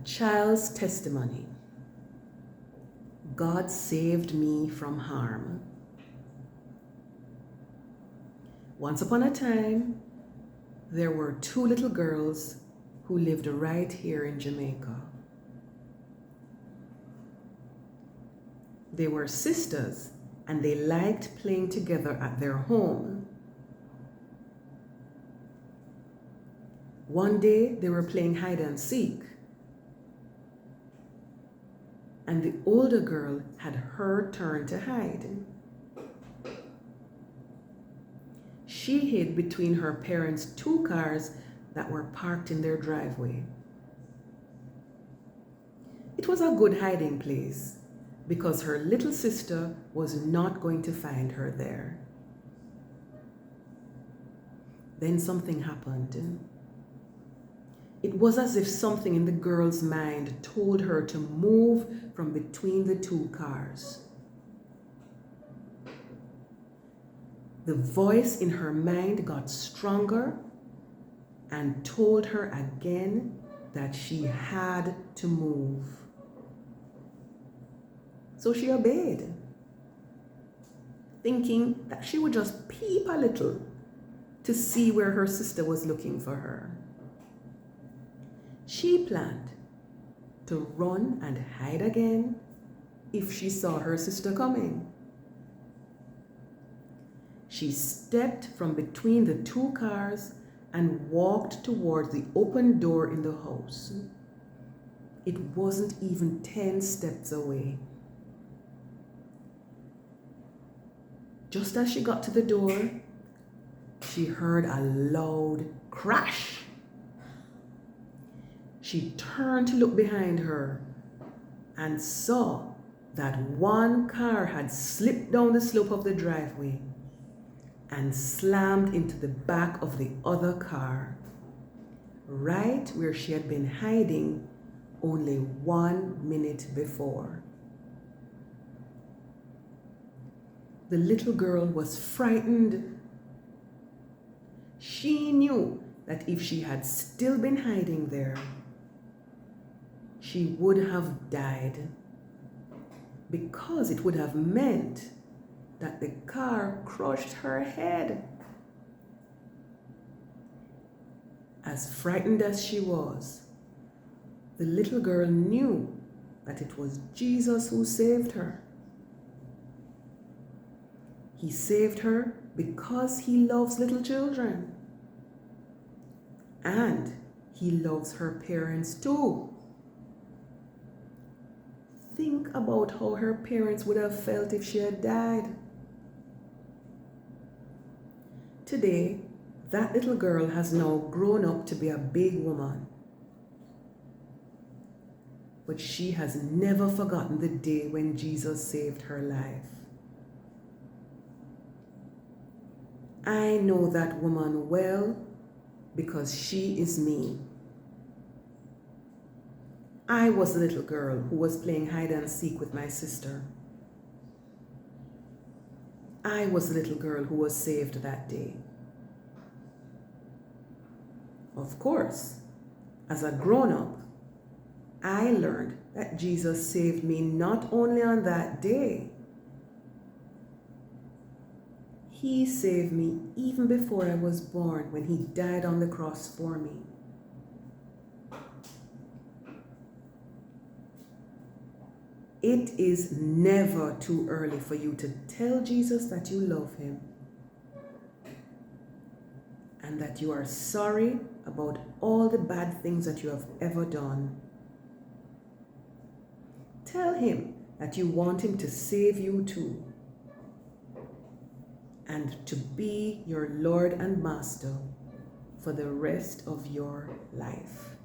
child's testimony. God saved me from harm. Once upon a time, there were two little girls who lived right here in Jamaica. They were sisters and they liked playing together at their home. One day they were playing hide and seek, and the older girl had her turn to hide. She hid between her parents' two cars that were parked in their driveway. It was a good hiding place because her little sister was not going to find her there. Then something happened. It was as if something in the girl's mind told her to move from between the two cars. The voice in her mind got stronger and told her again that she had to move. So she obeyed, thinking that she would just peep a little to see where her sister was looking for her. She planned to run and hide again if she saw her sister coming. She stepped from between the two cars and walked toward the open door in the house. It wasn't even 10 steps away. Just as she got to the door, she heard a loud crash. She turned to look behind her and saw that one car had slipped down the slope of the driveway and slammed into the back of the other car, right where she had been hiding only 1 minute before. The little girl was frightened. She knew that if she had still been hiding there, she would have died, because it would have meant that the car crushed her head. As frightened as she was, the little girl knew that it was Jesus who saved her. He saved her because he loves little children. And he loves her parents too. Think about how her parents would have felt if she had died. Today, that little girl has now grown up to be a big woman. But she has never forgotten the day when Jesus saved her life. I know that woman well because she is me. I was the little girl who was playing hide and seek with my sister. I was the little girl who was saved that day. Of course, as a grown-up, I learned that Jesus saved me not only on that day. He saved me even before I was born, when he died on the cross for me. It is never too early for you to tell Jesus that you love him and that you are sorry about all the bad things that you have ever done. Tell him that you want him to save you too, and to be your Lord and Master for the rest of your life.